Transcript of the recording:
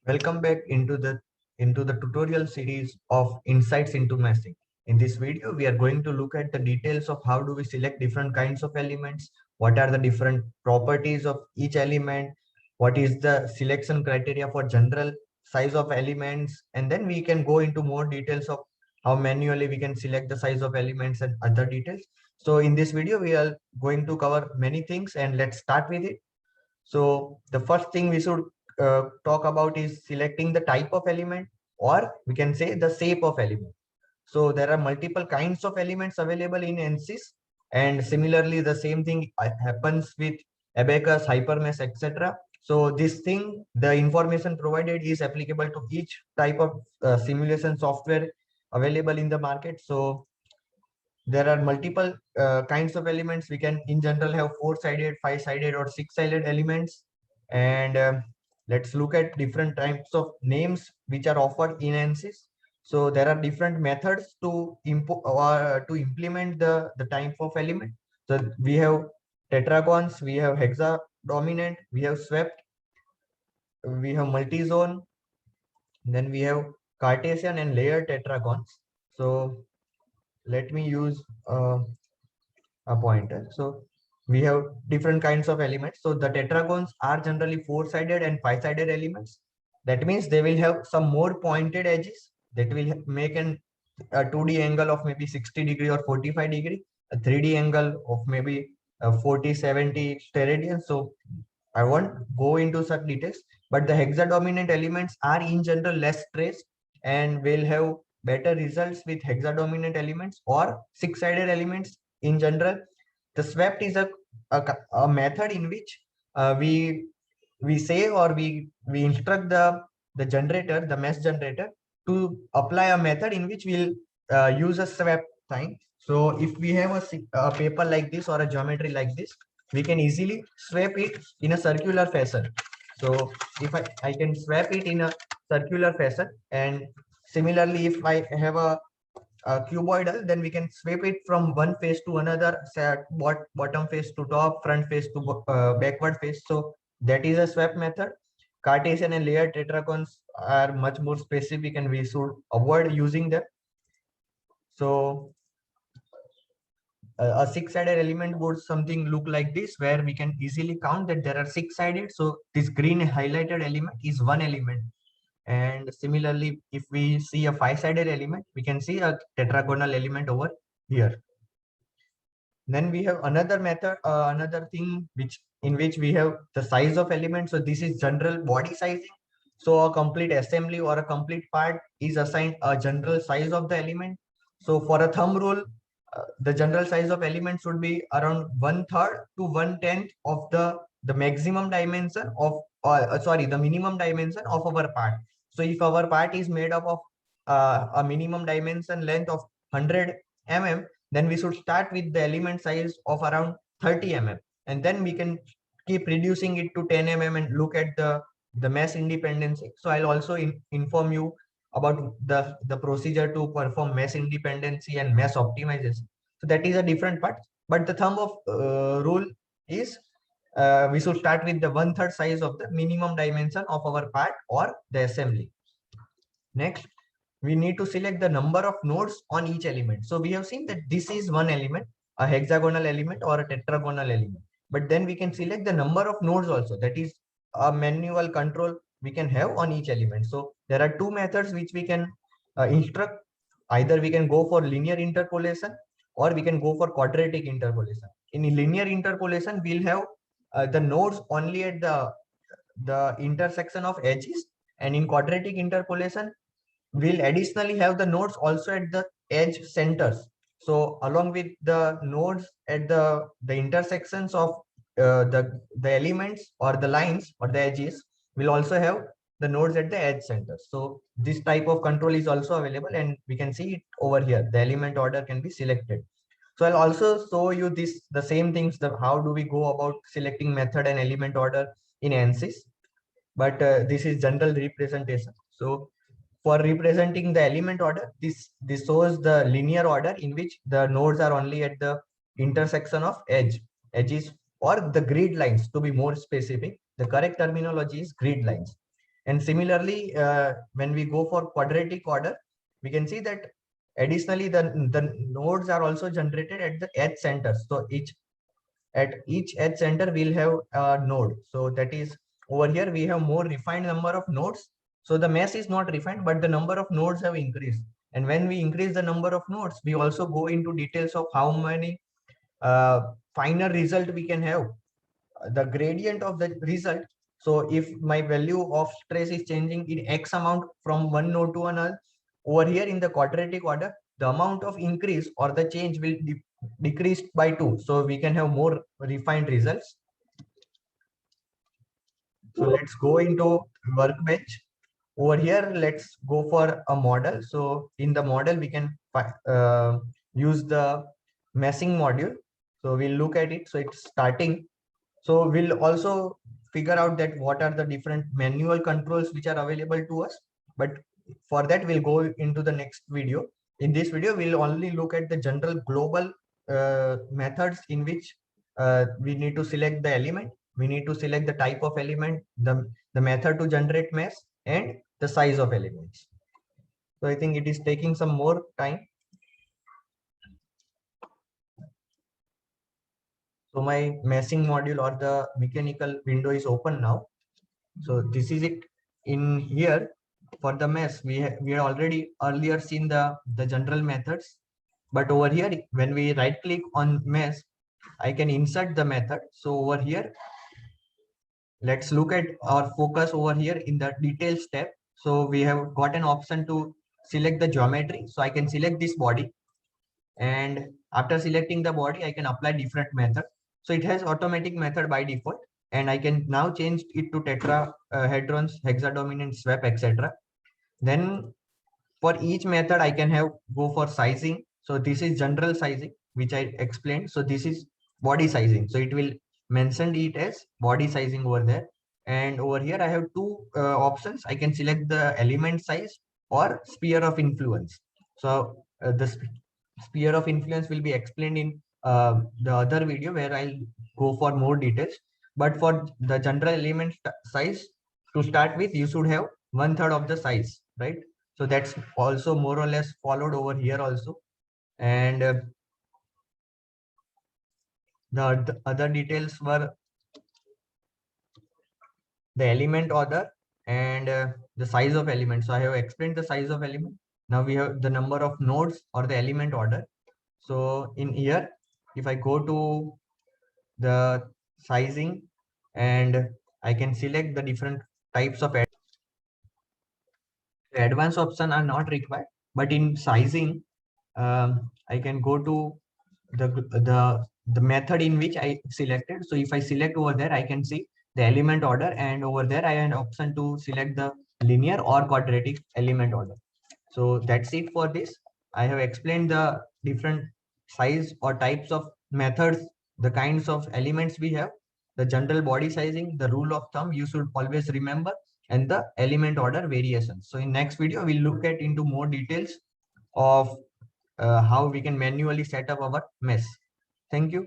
Welcome back into the tutorial series of Insights into Meshing. In this video, we are going to look at the details of how do we select different kinds of elements, what are the different properties of each element, what is the selection criteria for general size of elements, and then we can go into more details of how manually we can select the size of elements and other details. So in this video, we are going to cover many things, and let's start with it. So the first thing we should talk about is selecting the type of element, or we can say the shape of element. So there are multiple kinds of elements available in ANSYS, and similarly the same thing happens with Abacus, Hypermesh, etc. So this thing, the information provided is applicable to each type of simulation software available in the market. So there are multiple kinds of elements. We can in general have four-sided, five-sided, or six-sided elements. And let's look at different types of names which are offered in ANSYS. So there are different methods to implement the type of element. So we have tetragons, we have hexadominant, we have swept, we have multi-zone, then we have Cartesian and layered tetragons. So let me use a pointer. So we have different kinds of elements. So the tetragons are generally four-sided and five-sided elements. That means they will have some more pointed edges that will make a 2D angle of maybe 60 degree or 45 degree, a 3D angle of maybe 40, 70 steradian. So I won't go into such details, but the hexadominant elements are in general less stressed and will have better results with hexadominant elements or six-sided elements in general. The swept is a method in which we say, or we instruct the generator, the mesh generator, to apply a method in which we'll use a swept sign. So if we have a paper like this or a geometry like this, we can easily swap it in a circular fashion. So if I can swap it in a circular fashion, and similarly if I have cuboidal, then we can sweep it from one face to another, say bottom face to top, front face to backward face. So that is a swap method. Cartesian and layered tetragons are much more specific, and we should avoid using them. So a six-sided element would something look like this, where we can easily count that there are six-sided. So this green highlighted element is one element. And similarly, if we see a five-sided element, we can see a tetragonal element over here. Then we have another method, another thing in which we have the size of element. So this is general body sizing. So a complete assembly or a complete part is assigned a general size of the element. So for a thumb rule, the general size of element should be around 1/3 to 1/10 of the maximum dimension of, sorry, the minimum dimension of our part. So if our part is made up of a minimum dimension length of 100 mm, then we should start with the element size of around 30 mm, and then we can keep reducing it to 10 mm and look at the mesh independency. So I'll also inform you about the procedure to perform mesh independency and mesh optimization. So that is a different part, but the thumb of rule is we should start with the 1/3 size of the minimum dimension of our part or the assembly. Next, we need to select the number of nodes on each element. So we have seen that this is one element, a hexagonal element or a tetragonal element. But then we can select the number of nodes also. That is a manual control we can have on each element. So there are two methods which we can instruct. Either we can go for linear interpolation, or we can go for quadratic interpolation. In linear interpolation, we'll have the nodes only at the intersection of edges, and in quadratic interpolation, we'll additionally have the nodes also at the edge centers. So along with the nodes at the intersections of the elements or the lines or the edges, we'll also have the nodes at the edge centers. So this type of control is also available, and we can see it over here. The element order can be selected. So I'll also show you the same things, how do we go about selecting method and element order in ANSYS. But this is general representation. So for representing the element order, this shows the linear order in which the nodes are only at the intersection of edges, or the grid lines. To be more specific, the correct terminology is grid lines. And similarly, when we go for quadratic order, we can see that additionally the nodes are also generated at the edge centers. So at each edge center we'll have a node. So that is, over here we have more refined number of nodes. So the mesh is not refined, but the number of nodes have increased. And when we increase the number of nodes, we also go into details of how many finer result we can have, the gradient of the result. So if my value of stress is changing in X amount from one node to another, over here in the quadratic order, the amount of increase or the change will decrease by 2. So we can have more refined results. So let's go into workbench. Over here, let's go for a model. So in the model, we can use the meshing module. So we'll look at it. So it's starting. So we'll also figure out that what are the different manual controls which are available to us. But for that, we'll go into the next video. In this video, we'll only look at the general global methods in which we need to select the element. We need to select the type of element, the method to generate mesh, and the size of elements. So I think it is taking some more time. So my meshing module or the mechanical window is open now. So this is it. In here for the mesh, we have already earlier seen the general methods, but over here when we right click on mesh, I can insert the method. So over here, let's look at our focus over here in the details tab. So we have got an option to select the geometry. So I can select this body, and after selecting the body, I can apply different method. So it has automatic method by default, and I can now change it to tetrahedrons, hexadominant, swap, etc. Then for each method, I can have go for sizing. So this is general sizing, which I explained. So this is body sizing. So it will mention it as body sizing over there. And over here, I have two options. I can select the element size or sphere of influence. So the sphere of influence will be explained in the other video where I'll go for more details. But for the general element size, to start with, you should have 1/3 of the size, right? So that's also more or less followed over here also. And the other details were the element order and the size of element. So I have explained the size of element. Now we have the number of nodes or the element order. So in here, if I go to the sizing, and I can select the different types of advanced option are not required, but in sizing, I can go to the method in which I selected. So if I select over there, I can see the element order, and over there I have an option to select the linear or quadratic element order. So that's it for this. I have explained the different size or types of methods, the kinds of elements we have, the general body sizing, the rule of thumb you should always remember, and the element order variations. So in next video, we'll look at into more details of how we can manually set up our mesh. Thank you.